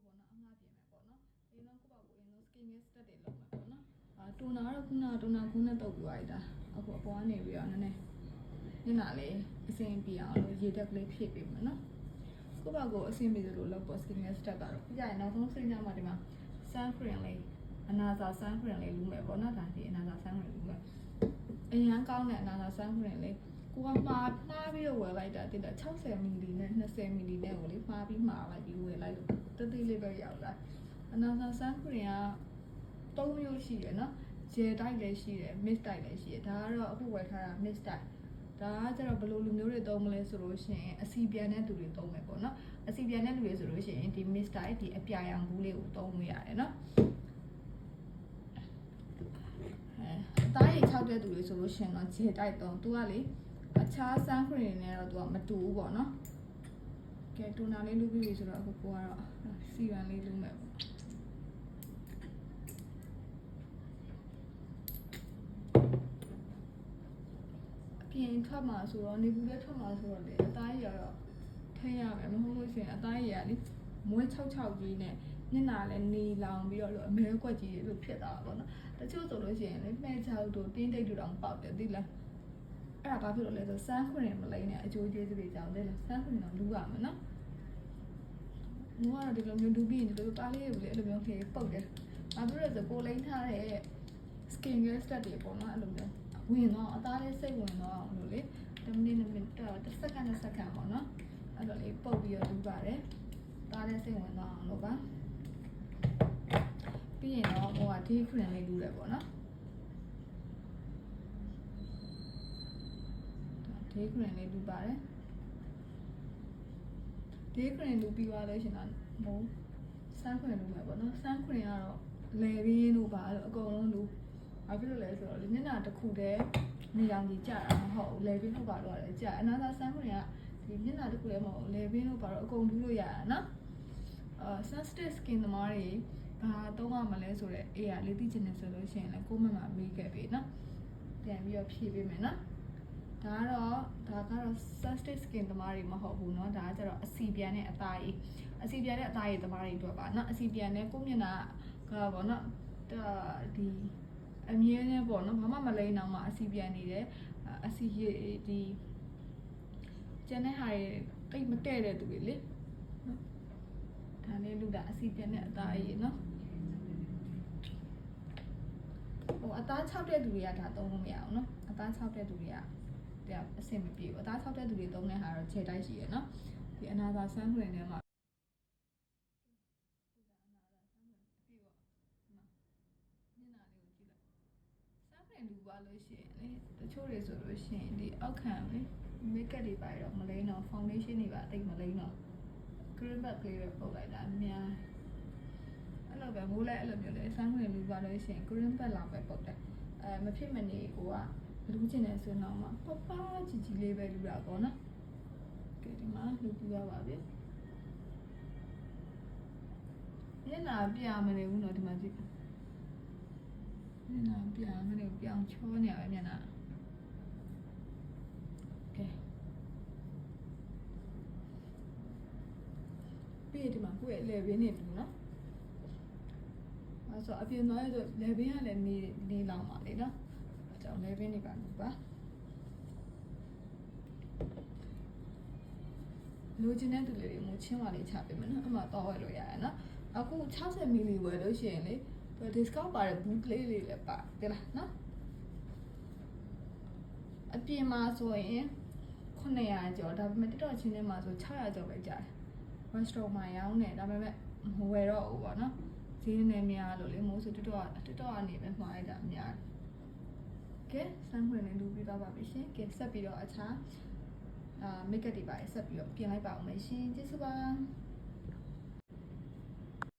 ဖို့ပေါ့နော်အငှားပြင်မယ်ပေါ့နော်ဒီတော့ကိုပေါ့ကိုအရင်ဆုံး skin care step တွေလုပ်မယ်ပေါ့နော်တိုနာတော့ခုနတိုနာခုနဲ့တုပ်ပြီးသွားတာအခုအပေါ်ကနေပြီးတော့နည်းနည်းညနာလေးအစင်ပြအောင်လို့ရေတက်ကလေးဖြည့်ပေးမယ်နော်ကိုပေါ့ကိုအစင်ပြေလို့လုပ်ပေါ့ skin care step ကတော့ပြရရင်နောက်ဆုံးစိတ်ကြမှာဒီမှာ sun cream လေးအနာစာ sun cream လေးလူမယ်ပေါ့နော်ဒါဒီအနာစာ sun cream လူမယ်အရင်ကောင်းတဲ့အနာစာ sun cream လေးကိုကမှားပြီးတော့ဝယ်လိုက်တာတိတ်60 ml နဲ့20 ml နဲ့ကိုလေမှားပြီးမှားလိုက်ပြီးဝယ်လိုက်လို့တတိလေးပဲရောက်လာအနာစာ sun cream က3မျိုးရှိတယ်နော် gel type လည်းရှိတယ် mist type လည်းရှိတယ်ဒါကတော့အခုဝယ်ထားတာ mist type ဒါကကျတော့ဘယ်လိုလူမျိုးတွေသုံးမလဲဆိုလို့ရှိရင်အစီပြန်တဲ့သူတွေသုံးမယ်ပေါ့နော်အစီပြန်တဲ့လူတွေဆိုလို့ရှိရင်ဒီ mist type ဒီအပြာရောင်ဘူးလေးကိုသုံးလို့ရတယ်နော်အသားရည်6တဲ့သူတွေဆိုလို့ရှိရင်တော့ gel type သုံးသူကလေအခြား sun cream တွေနဲ့တော့သူကမတူဘူးပေါ့နော်ကဲတိုနာလေးလုပ်ပြီးပြီဆိုတော့အခုကိုကတော့စီရန်လေးလုပ်မယ်ပေါ့ပြင်ထွက်မှာဆိုတော့နေဘူးလေးထွက်မှာဆိုတော့လေအသားရည်ကတော့ထိရမယ်မဟုတ်လို့ရှိရင်အသားရည်ကလေမွေး66ကြီးနဲ့ညနာလည်းနေလောင်ပြီးတော့လို့အမဲကွက်ကြီးတွေလို့ဖြစ်သွားတာပေါ့နော်တချို့ဆိုလို့ရှိရင်လေမှဲချောက်တို့တင်းတိတ်တို့တောင်ပေါက်တယ်သိလားအဲ့ဒါဘာဖြစ်လို့လဲဆို sun cream မလိမ့်နဲ့အကျိုးကျေးဇူးတွေကြောင့်လေ sun cream တော့လူရမယ်နော်ငိုကတော့ဒီလိုမျိုးလူပြီးရင်ဒီလိုပါလေးတွေလေအဲ့လိုမျိုးခေပုတ်တယ်ဘာဖြစ်လို့လဲဆိုကိုလိမ့်ထားတဲ့ skin care step တွေပေါ့နော်အဲ့လိုမျိုးဝင်တော့အသားလေးစိတ်ဝင်တော့အောင်လို့လေ10မိနစ်တစ်စက္ကန့်ပေါ့နော်အဲ့လိုလေးပုတ်ပြီးတော့လူပါတယ်သားလေးစိတ်ဝင်တော့အောင်လို့ပါပြီးရင်တော့ဟိုက day cream လေးလူတယ်ပေါ့နော်day cream လေးလူပါတယ် day cream လူပြီးသွားလို့ရှင်တော့မိုး sun cream လူမယ်ပေါ့နော် sun cream ကတော့လေဘင်းတို့ပါလို့အကုန်လုံးလူဘာဖြစ်လို့လဲဆိုတော့မျက်နှာတစ်ခုတည်းနေရောင်ကြီးကြာတာမဟုတ်ဘူးလေဘင်းတို့ပါတော့လည်းကြာအနာသာ sun cream ကဒီမျက်နှာတစ်ခုတည်းမဟုတ်ဘူးလေဘင်းတို့ပါတော့အကုန်လူလို့ရတာနော်sensitive skin သမားတွေဘာသုံးရမလဲဆိုတော့အေးရလေးသိချင်တယ်ဆိုလို့ရှိရင်လည်းကိုမမမေးခဲ့ပြီနော်ပြန်ပြီးတော့ဖြည့်ပေးမယ်နော်ဒါကတော့ sensitive skin သမားတွေမဟုတ်ဘူးเนาะဒါကကျတော့အစီပြန်တဲ့အသားရည်သမားတွေအတွက်ပါเนาะအစီပြန်တဲ့ကိုမျက်နှာကပေါ့เนาะဒီအမြဲတမ်းပေါ့เนาะဘာမှမလိမ့်အောင်မှအစီပြန်နေတယ်အစီရည်ဒီကျန်တဲ့ဟာတွေတိတ်မတဲ့တဲ့သူတွေလေเนาะဒါလေးလူတာအစီပြန်တဲ့အသားရည်เนาะဟိုအသား6တဲ့သူတွေကဒါသုံးလို့မရအောင်เนาะအသား6တဲ့သူတွေကအဆင်မပြေဘူးအသား6တဲ့သူတွေသုံးတဲ့ဟာတော့ခြေတိုက်ရှိရယ်နော်ဒီအနာသာ sun cream ထဲမှာပြီးတော့မျက်နှာလေးကိုကြည့်လိုက် sun cream လူပါလို့ရှိရင်လေတချို့တွေဆိုလို့ရှိရင်ဒီအောက်ခံလေ makeup တွေပါတော့မလိမ့်တော့ foundation တွေပါတိတ်မလိမ့်တော့ cream bag လေးပဲပုတ်လိုက်တာအများအဲ့လိုပဲမိုးလဲအဲ့လိုမျိုးလေ sun cream လူပါလို့ရှိရင် cream bag လောက်ပဲပုတ်တယ်မဖြစ်မနေကိုကလူကျင်နေဆိုတော့မှပပကြီးလေးပဲလူတာပေါ့နော်ကဲဒီမှာလူပြရပါပြီညနာပြမနေဘူးနော်ဒီမှာကြည့်ညနာပြမနေပြောင်းချောနေရပဲညနာကဲပြီးဒီမှာကိုယ့်ရဲ့ level နေတူနော်အဲ့ဆိုအပြင်တော့ဆို level ကလည်းနေလောင်ပါလေနော်ကြောင့် level နေပါလို့ပါလိုချင်တဲ့သူတွေမျိုးချင်းပါလေးချပေးမယ်နော်အမှတော့ဝယ်လို့ရတယ်နော်အခု60 ml ဝယ်လို့ရှိရင်လေ discount ပါတဲ့ boot လေးတွေလည်းပါတယ်လားနော်အပြင်မှာဆိုရင်900ကျော်ဒါပေမဲ့ TikTok ချင်းထဲမှာဆို600ကျော်ပဲကြာတယ် restaurant မှာရောင်းတယ်ဒါပေမဲ့မဝယ်တော့ဘူးပေါ့နော်ဈေးနဲ့များလို့လေမိုးဆို TikTok ကနေပဲမှားလိုက်တာများကဲ sun cream လေးလူပြီးသွားပါပြီရှင်ကဲဆက်ပြီးတော့အခြားmakeup တွေပါဆက်ပြီးတော့ပြင်လိုက်ပါအောင်မယ်ရှင်ကျေးဇူးပါ